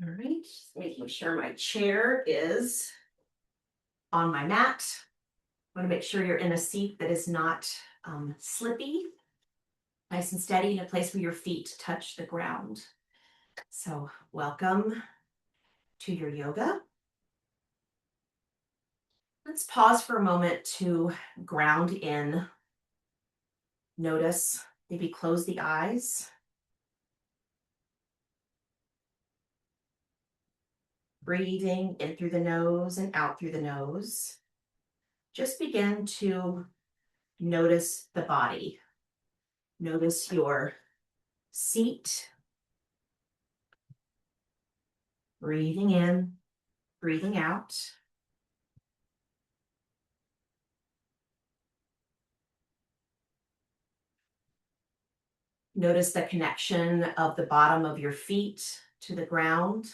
All right, just making sure my chair is on my mat. Want to make sure you're in a seat that is not slippy, nice and steady, in a place where your feet touch the ground. So welcome to your yoga. Let's pause for a moment to ground in. Notice, maybe close the eyes. Breathing in through the nose and out through the nose. Just begin to notice the body. Notice your seat. Breathing in, breathing out. Notice the connection of the bottom of your feet to the ground.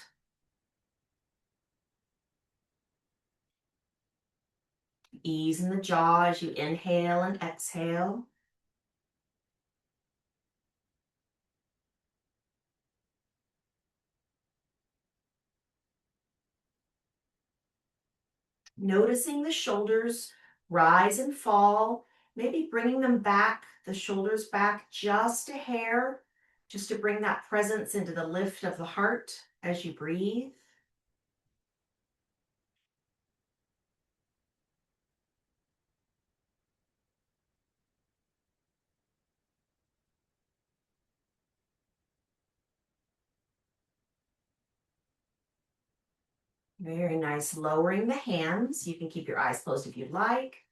Ease in the jaw as you inhale and exhale. Noticing the shoulders rise and fall, maybe bringing them back, the shoulders back just a hair, just to bring that presence into the lift of the heart as you breathe. Very nice. Lowering the hands. You can keep your eyes closed if you'd like.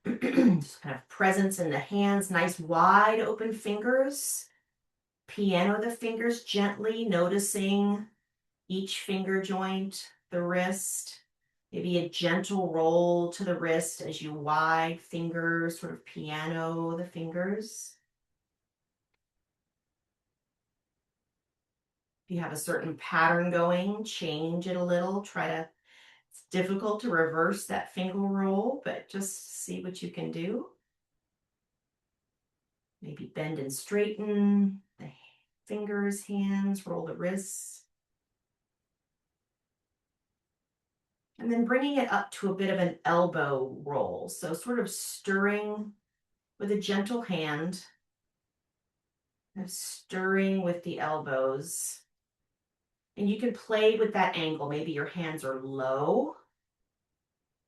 Just kind of presence in the hands, nice wide open fingers. Piano the fingers gently, noticing each finger joint, the wrist. Maybe a gentle roll to the wrist as you wide fingers, sort of piano the fingers. If you have a certain pattern going, change it a little. It's difficult to reverse that finger roll, but just see what you can do. Maybe bend and straighten the fingers, hands, roll the wrists. And then bringing it up to a bit of an elbow roll. So sort of stirring with a gentle hand, stirring with the elbows. And you can play with that angle. Maybe your hands are low.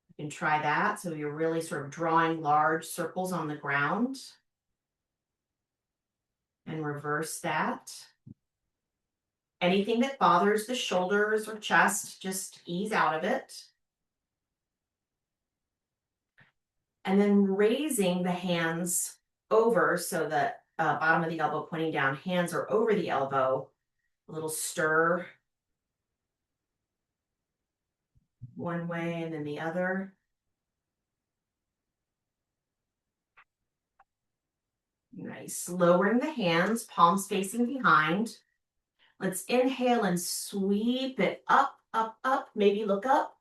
You can try that. So you're really sort of drawing large circles on the ground. And reverse that. Anything that bothers the shoulders or chest, just ease out of it. And then raising the hands over so that bottom of the elbow pointing down, hands are over the elbow. A little stir one way and then the other. Nice. Lowering the hands, palms facing behind. Let's inhale and sweep it up, up, up. Maybe look up.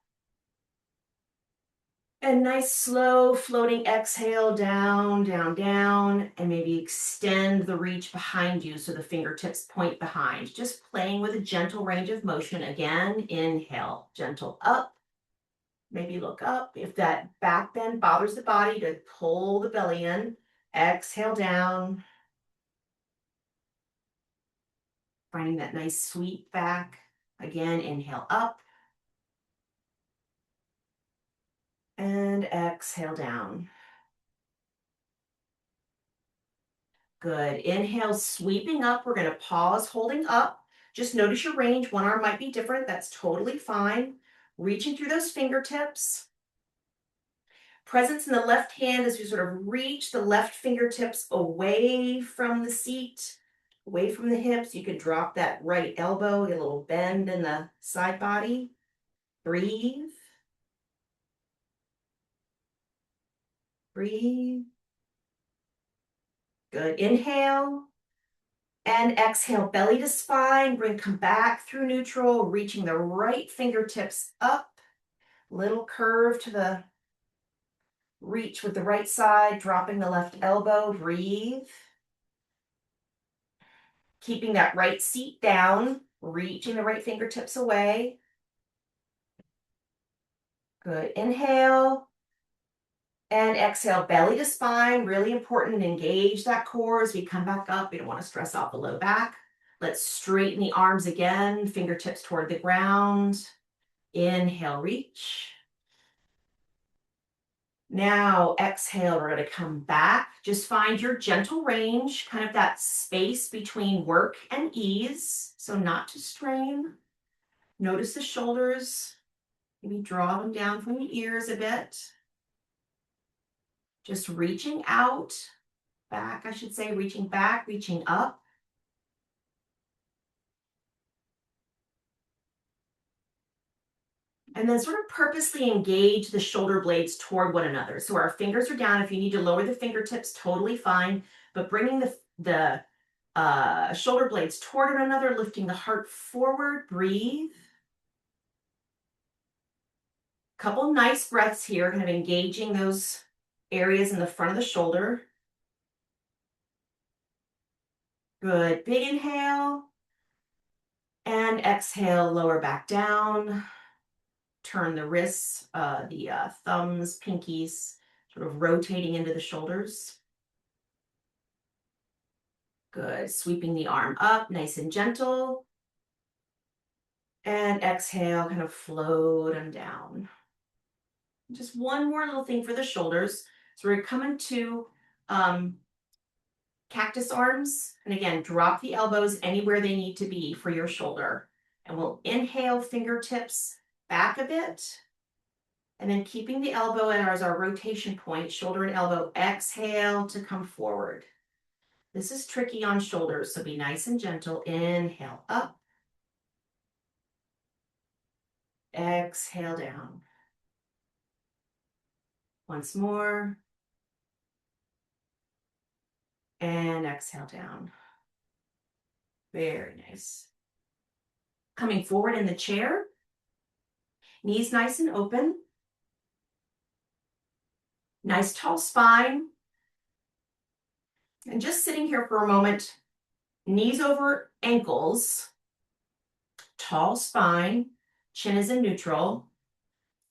And nice, slow, floating exhale, down, down, down. And maybe extend the reach behind you so the fingertips point behind. Just playing with a gentle range of motion. Again, inhale, gentle up. Maybe look up. If that back bend bothers the body, to pull the belly in. Exhale down. Finding that nice sweep back. Again, inhale up. And exhale down. Good. Inhale, sweeping up. We're going to pause, holding up. Just notice your range. One arm might be different. That's totally fine. Reaching through those fingertips. Presence in the left hand as we sort of reach the left fingertips away from the seat, away from the hips. You could drop that right elbow, get a little bend in the side body. Breathe. Breathe. Good. Inhale and exhale, belly to spine. Come back through neutral, reaching the right fingertips up. Little curve to the reach with the right side, dropping the left elbow. Breathe. Keeping that right seat down. Reaching the right fingertips away. Good. Inhale. And exhale, belly to spine. Really important. Engage that core as we come back up. We don't want to stress out the low back. Let's straighten the arms again. Fingertips toward the ground. Inhale, reach. Now, exhale, we're going to come back. Just find your gentle range, kind of that space between work and ease. So not to strain. Notice the shoulders. Maybe draw them down from the ears a bit. Just reaching out, back, I should say, reaching back, reaching up. And then sort of purposely engage the shoulder blades toward one another. So our fingers are down. If you need to lower the fingertips, totally fine. But bringing the shoulder blades toward one another, lifting the heart forward, breathe. Couple nice breaths here, kind of engaging those areas in the front of the shoulder. Good, big inhale. And exhale, lower back down. Turn the wrists, the thumbs, pinkies, sort of rotating into the shoulders. Good, sweeping the arm up, nice and gentle. And exhale, kind of float them down. Just one more little thing for the shoulders. So we're coming to cactus arms. And again, drop the elbows anywhere they need to be for your shoulder. And we'll inhale, fingertips back a bit. And then keeping the elbow as our rotation point, shoulder and elbow, exhale to come forward. This is tricky on shoulders, so be nice and gentle. Inhale up. Exhale down. Once more. And exhale down. Very nice. Coming forward in the chair. Knees nice and open. Nice tall spine. And just sitting here for a moment, knees over ankles, tall spine, chin is in neutral,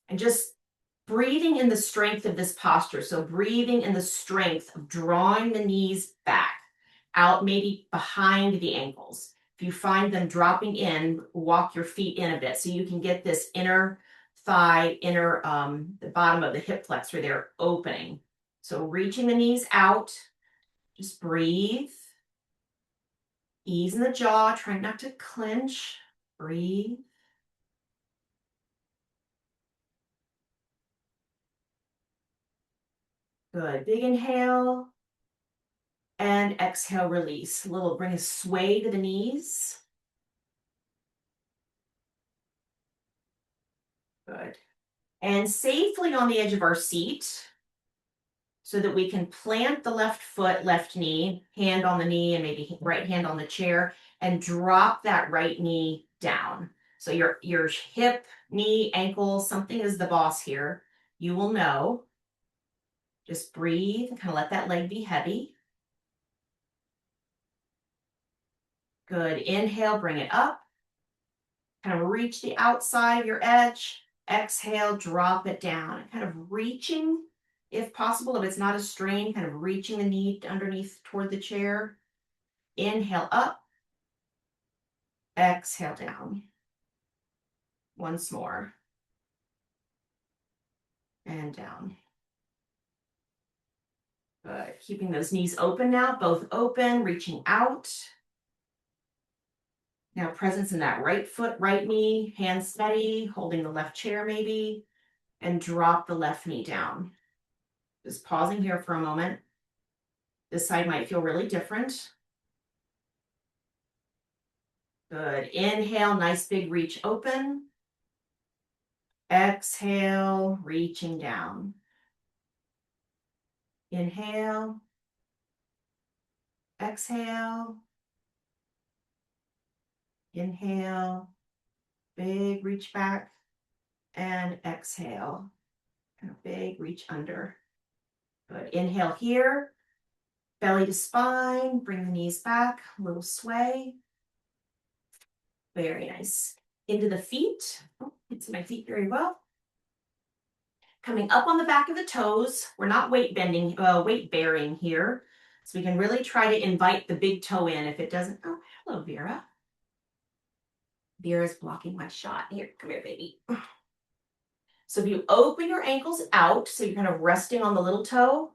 and just breathing in the strength of this posture. So breathing in the strength of drawing the knees back, out maybe behind the ankles. If you find them dropping in, walk your feet in a bit so you can get this inner thigh, the bottom of the hip flexor there opening. So reaching the knees out, just breathe. Ease in the jaw, trying not to clench. Breathe. Good. Big inhale. And exhale, release. Bring a sway to the knees. Good. And safely on the edge of our seat so that we can plant the left foot, left knee, hand on the knee, and maybe right hand on the chair, and drop that right knee down. So your hip, knee, ankle, something is the boss here. You will know. Just breathe and kind of let that leg be heavy. Good. Inhale, bring it up. Kind of reach the outside of your edge. Exhale, drop it down. Kind of reaching, if possible, if it's not a strain, kind of reaching the knee underneath toward the chair. Inhale up. Exhale down. Once more. And down. Good. Keeping those knees open now, both open, reaching out. Now presence in that right foot, right knee, hands steady, holding the left chair maybe, and drop the left knee down. Just pausing here for a moment. This side might feel really different. Good. Inhale, nice big reach open. Exhale, reaching down. Inhale. Exhale. Inhale. Big reach back. And exhale. And a big reach under. Good. Inhale here. Belly to spine. Bring the knees back. A little sway. Very nice. Into the feet. Oh, hits my feet very well. Coming up on the back of the toes. We're not weight bearing here. So we can really try to invite the big toe in if it doesn't. Oh, hello, Vera. Vera's blocking my shot. Here, come here, baby. So if you open your ankles out, so you're kind of resting on the little toe,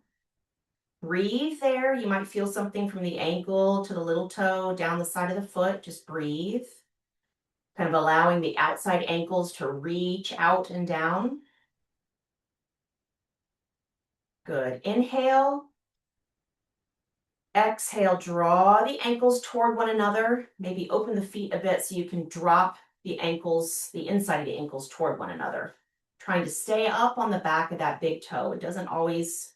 breathe there. You might feel something from the ankle to the little toe down the side of the foot. Just breathe. Kind of allowing the outside ankles to reach out and down. Good. Inhale. Exhale, draw the ankles toward one another. Maybe open the feet a bit so you can drop the ankles, the inside of the ankles toward one another. Trying to stay up on the back of that big toe. It doesn't always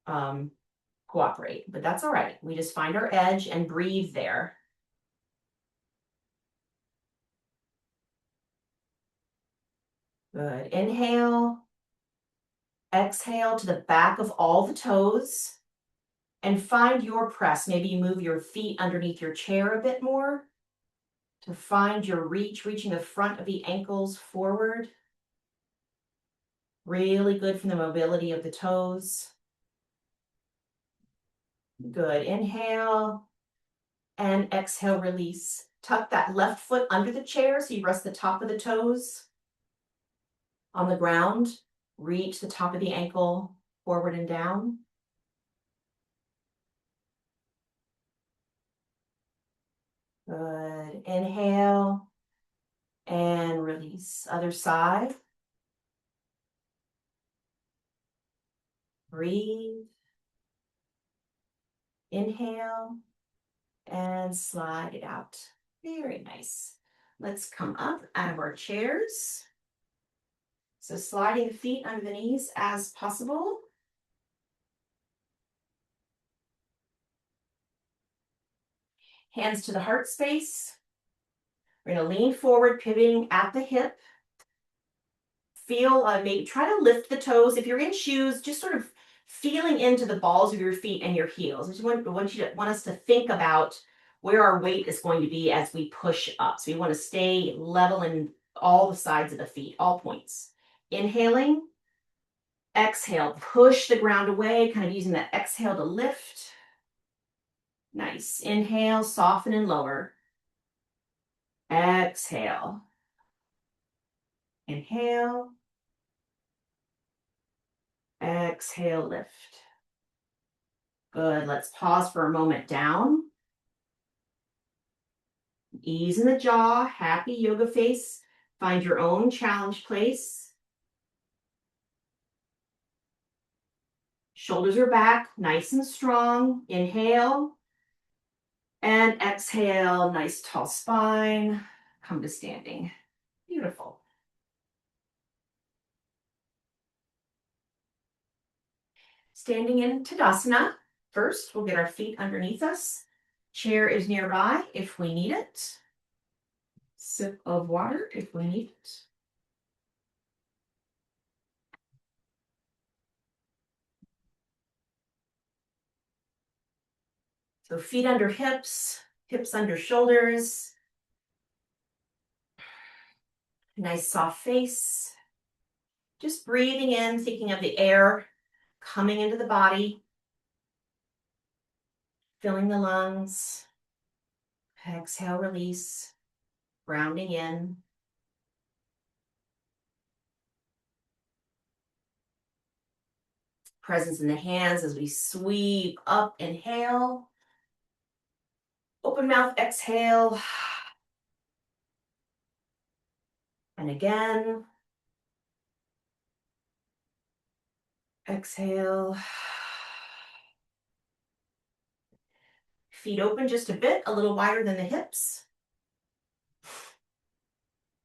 cooperate, but that's all right. We just find our edge and breathe there. Good. Inhale. Exhale to the back of all the toes. And find your press. Maybe you move your feet underneath your chair a bit more to find your reach, reaching the front of the ankles forward. Really good for the mobility of the toes. Good. Inhale and exhale, release. Tuck that left foot under the chair so you rest the top of the toes on the ground. Reach the top of the ankle forward and down. Good. Inhale and release. Other side. Breathe. Inhale and slide it out. Very nice. Let's come up out of our chairs. So sliding the feet under the knees as possible. Hands to the heart space. We're going to lean forward, pivoting at the hip. Feel, maybe try to lift the toes. If you're in shoes, just sort of feeling into the balls of your feet and your heels. I just want us to think about where our weight is going to be as we push up. So we want to stay level in all the sides of the feet, all points. Inhaling, exhale, push the ground away, kind of using that exhale to lift. Nice. Inhale, soften and lower. Exhale. Inhale. Exhale, lift. Good. Let's pause for a moment down. Ease in the jaw, happy yoga face. Find your own challenge place. Shoulders are back, nice and strong. Inhale. And exhale, nice tall spine. Come to standing. Beautiful. Standing in Tadasana. First, we'll get our feet underneath us. Chair is nearby if we need it. Sip of water if we need it. So feet under hips, hips under shoulders. Nice soft face. Just breathing in, thinking of the air coming into the body. Filling the lungs. Exhale, release. Grounding in. Presence in the hands as we sweep up, inhale. Open mouth, exhale. And again. Exhale. Feet open just a bit, a little wider than the hips.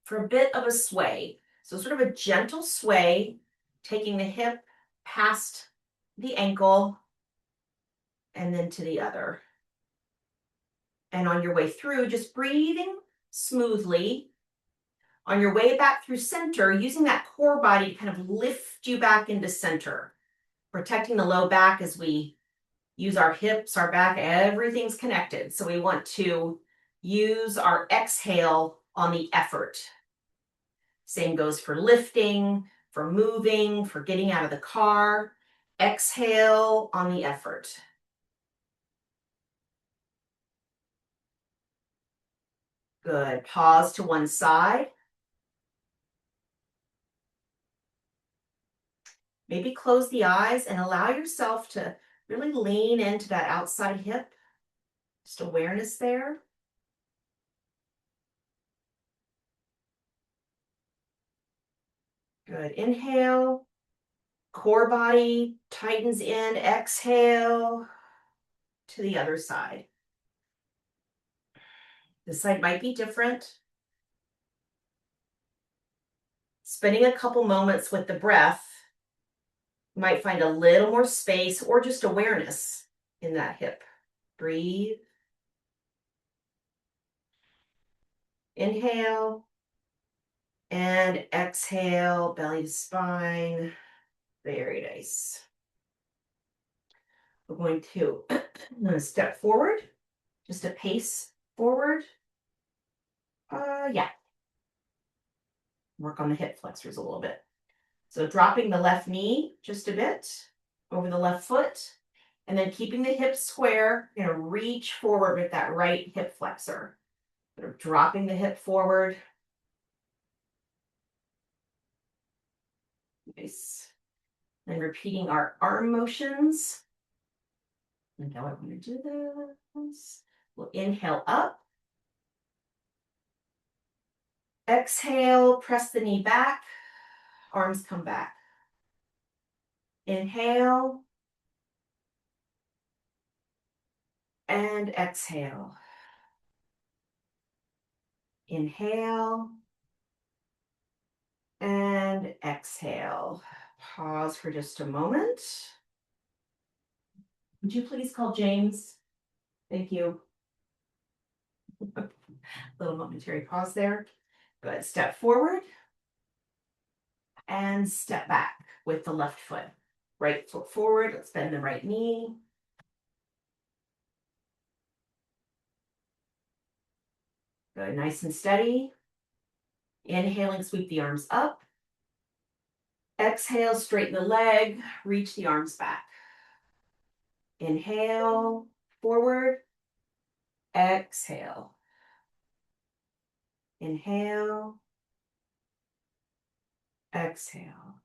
For a bit of a sway. So sort of a gentle sway, taking the hip past the ankle and then to the other. And on your way through, just breathing smoothly. On your way back through center, using that core body to kind of lift you back into center. Protecting the low back as we use our hips, our back, everything's connected. So we want to use our exhale on the effort. Same goes for lifting, for moving, for getting out of the car. Exhale on the effort. Good. Pause to one side. Maybe close the eyes and allow yourself to really lean into that outside hip. Just awareness there. Good. Inhale. Core body tightens in. Exhale to the other side. This side might be different. Spending a couple moments with the breath, you might find a little more space or just awareness in that hip. Breathe. Inhale and exhale, belly to spine. Very nice. We're going to step forward, just a pace forward. Yeah. Work on the hip flexors a little bit. So dropping the left knee just a bit over the left foot, and then keeping the hips square, you're gonna reach forward with that right hip flexor. Sort of dropping the hip forward. Nice. Then repeating our arm motions. And now I'm gonna do this. We'll inhale up. Exhale, press the knee back, arms come back. Inhale and exhale. Inhale and exhale. Pause for just a moment. Would you please call James? Thank you. Little momentary pause there. Good. Step forward and step back with the left foot. Right foot forward. Let's bend the right knee. Good. Nice and steady. Inhaling, sweep the arms up. Exhale, straighten the leg, reach the arms back. Inhale, forward. Exhale. Inhale. Exhale.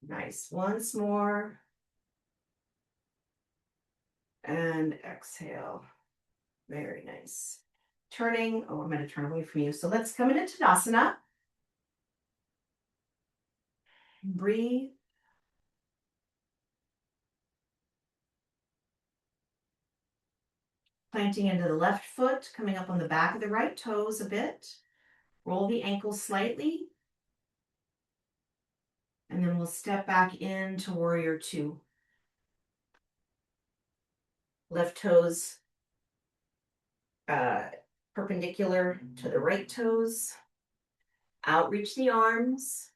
Nice. Once more. And exhale. Very nice. Turning. Oh, I'm going to turn away from you. So let's come into Tadasana. Breathe. Planting into the left foot, coming up on the back of the right toes a bit. Roll the ankles slightly. And then we'll step back into Warrior Two. Left toes perpendicular to the right toes. Outreach the arms.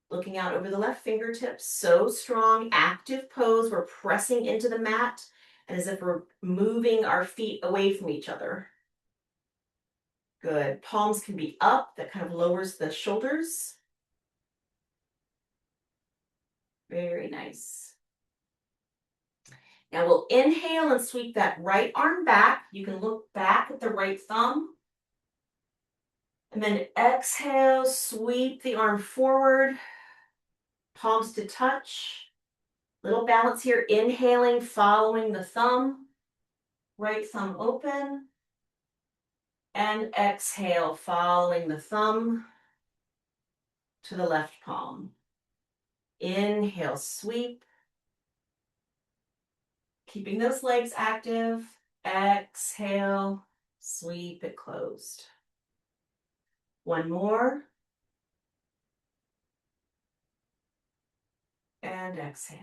Looking out over the left fingertips. So strong, active pose. We're pressing into the mat and as if we're moving our feet away from each other. Good. Palms can be up. That kind of lowers the shoulders. Very nice. Now we'll inhale and sweep that right arm back. You can look back at the right thumb. And then exhale, sweep the arm forward. Palms to touch. Little balance here. Inhaling, following the thumb. Right thumb open. And exhale, following the thumb to the left palm. Inhale, sweep. Keeping those legs active. Exhale, sweep it closed. One more. And exhale.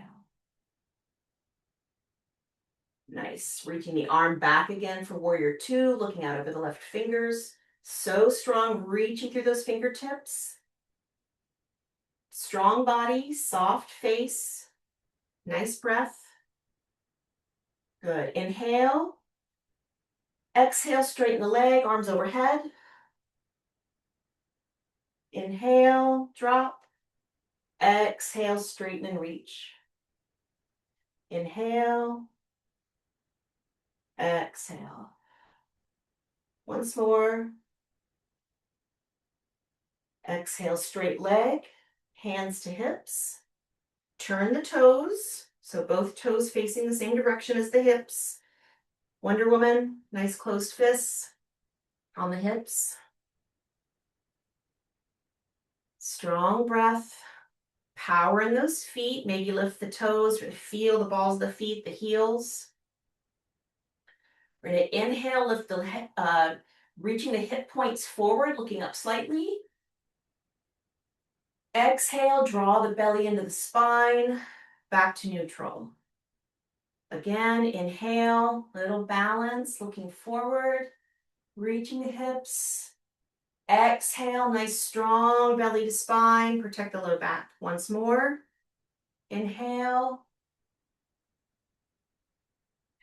Nice. Reaching the arm back again for Warrior Two, looking out over the left fingers. So strong, reaching through those fingertips. Strong body, soft face. Nice breath. Good. Inhale. Exhale, straighten the leg, arms overhead. Inhale, drop. Exhale, straighten and reach. Inhale. Exhale. Once more. Exhale, straight leg, hands to hips. Turn the toes, so both toes facing the same direction as the hips. Wonder Woman, nice closed fists on the hips. Strong breath. Power in those feet. Maybe lift the toes, feel the balls of the feet, the heels. We're going to inhale, lift the reaching the hip points forward, looking up slightly. Exhale, draw the belly into the spine, back to neutral. Again, inhale, little balance, looking forward, reaching the hips. Exhale, nice strong belly to spine, protect the low back. Once more, inhale,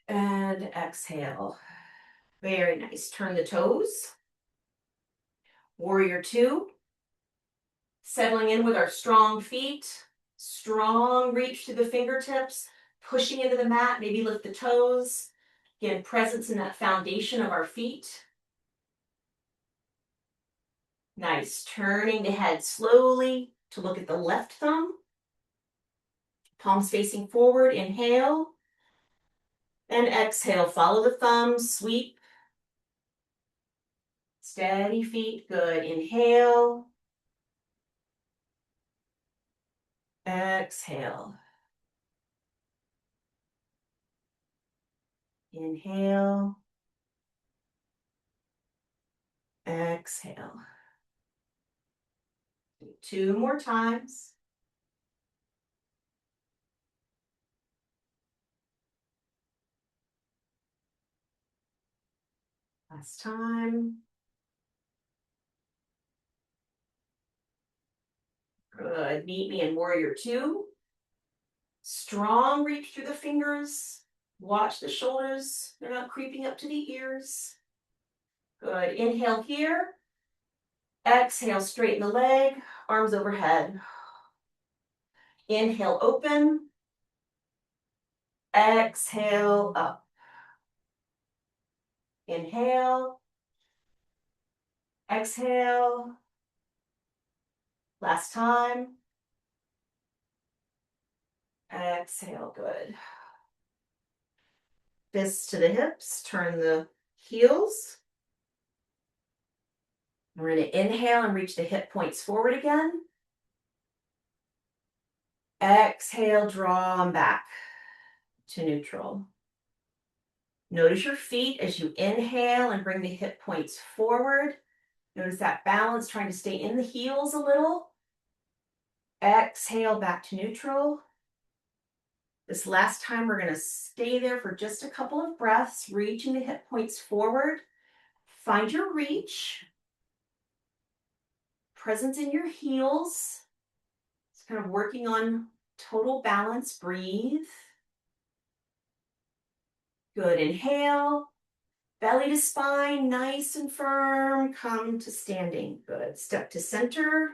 and exhale. Very nice. Turn the toes. Warrior two. Settling in with our strong feet. Strong reach to the fingertips. Pushing into the mat. Maybe lift the toes. Again, presence in that foundation of our feet. Nice. Turning the head slowly to look at the left thumb. Palms facing forward. Inhale. And exhale. Follow the thumb. Sweep. Steady feet. Good. Inhale. Exhale. Inhale. Exhale. Two more times. Last time. Good. Meet me in warrior two. Strong reach through the fingers. Watch the shoulders. They're not creeping up to the ears. Good. Inhale here. Exhale, straighten the leg. Arms overhead. Inhale, open. Exhale, up. Inhale. Exhale. Last time. Exhale, good. Fists to the hips, turn the heels. We're going to inhale and reach the hip points forward again. Exhale, draw them back to neutral. Notice your feet as you inhale and bring the hip points forward. Notice that balance, trying to stay in the heels a little. Exhale, back to neutral. This last time, we're going to stay there for just a couple of breaths, reaching the hip points forward. Find your reach. Presence in your heels. It's kind of working on total balance. Breathe. Good. Inhale. Belly to spine, nice and firm. Come to standing. Good. Step to center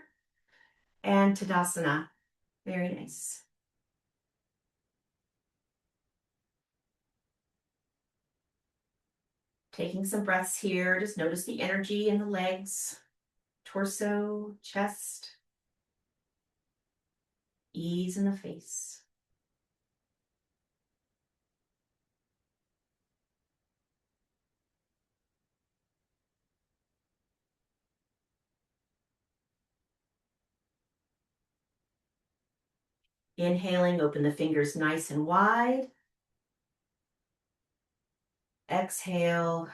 and Tadasana. Very nice. Taking some breaths here. Just notice the energy in the legs, torso, chest. Ease in the face. Inhaling, open the fingers nice and wide. Exhale,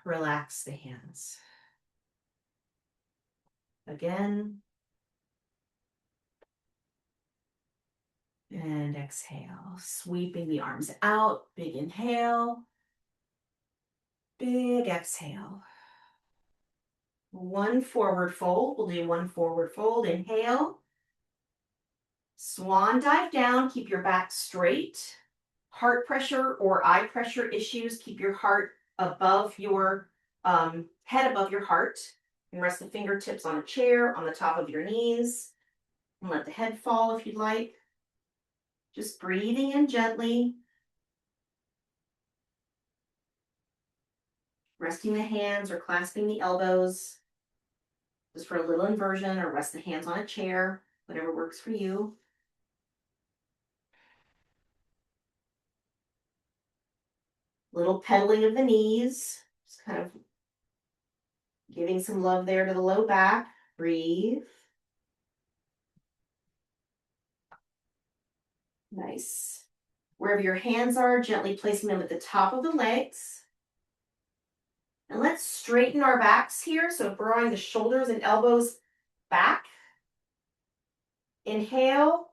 relax the hands. Again. And exhale, sweeping the arms out. Big inhale. Big exhale. One forward fold. We'll do one forward fold. Inhale. Swan dive down. Keep your back straight. Heart pressure or eye pressure issues, keep your heart above your head above your heart. And rest the fingertips on a chair, on the top of your knees, and let the head fall if you'd like. Just breathing in gently. Resting the hands or clasping the elbows. Just for a little inversion, or rest the hands on a chair, whatever works for you. Little pedaling of the knees, just kind of giving some love there to the low back. Breathe. Nice. Wherever your hands are, gently placing them at the top of the legs. And let's straighten our backs here. So drawing the shoulders and elbows back. Inhale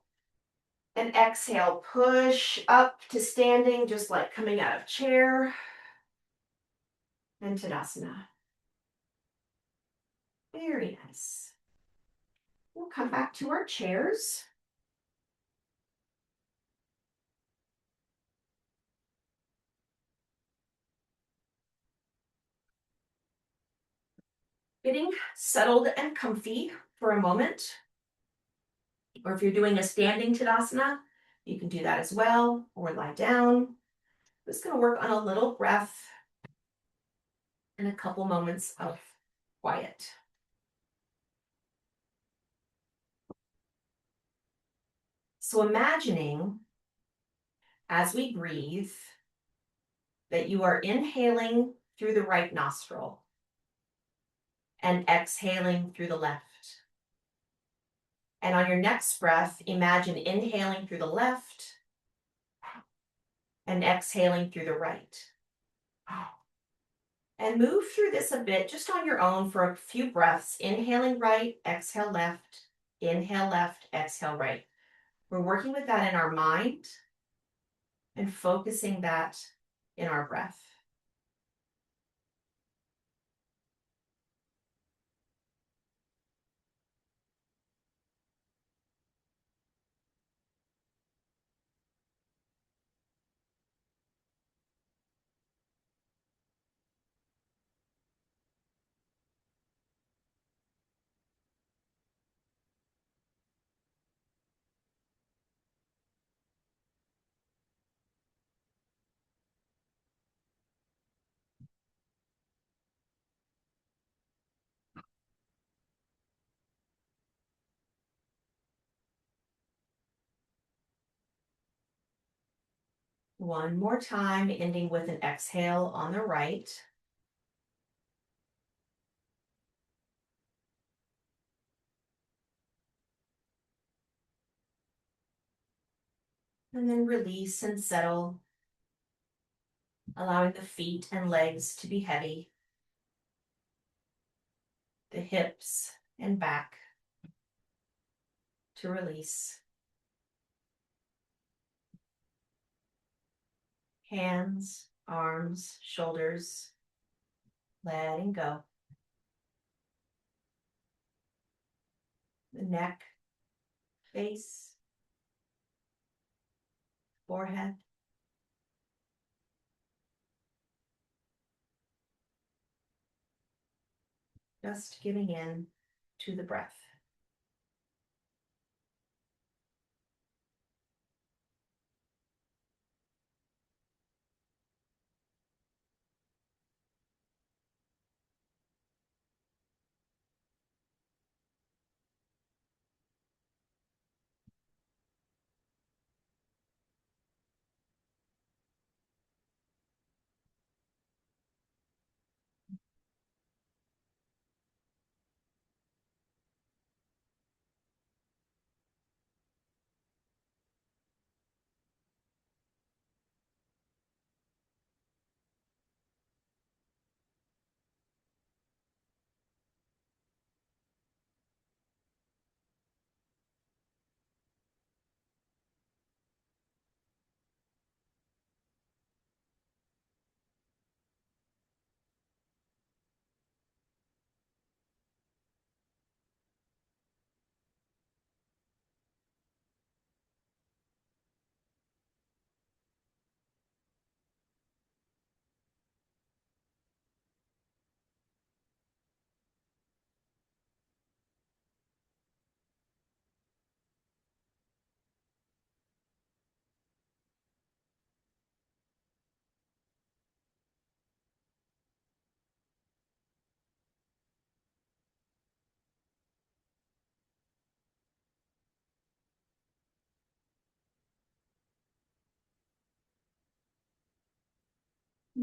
and exhale. Push up to standing, just like coming out of chair. And Tadasana. Very nice. We'll come back to our chairs. Getting settled and comfy for a moment. Or if you're doing a standing Tadasana, you can do that as well, or lie down. I'm just going to work on a little breath and a couple moments of quiet. So imagining as we breathe that you are inhaling through the right nostril and exhaling through the left. And on your next breath, imagine inhaling through the left and exhaling through the right. And move through this a bit just on your own for a few breaths. Inhaling right, exhale left, inhale left, exhale right. We're working with that in our mind and focusing that in our breath. One more time, ending with an exhale on the right. And then release and settle, allowing the feet and legs to be heavy, the hips and back to release. Hands, arms, shoulders, letting go. The neck, face, forehead. Just giving in to the breath.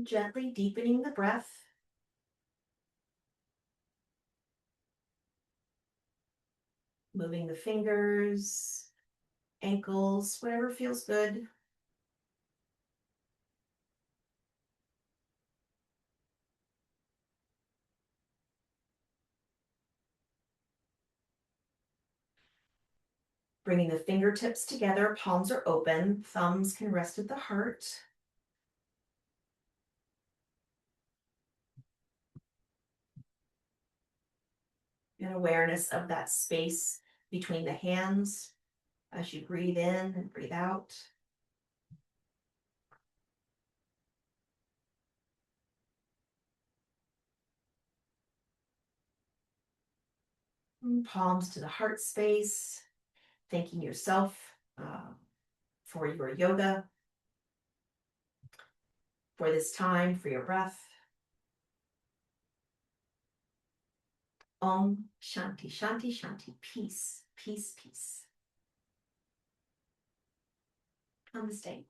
Gently deepening the breath. Moving the fingers, ankles, whatever feels good. Bringing the fingertips together, palms are open, thumbs can rest at the heart. And awareness of that space between the hands as you breathe in and breathe out. And palms to the heart space, thanking yourself for your yoga, for this time, for your breath. Om Shanti, Shanti, Shanti. Peace, peace, peace. Namaste.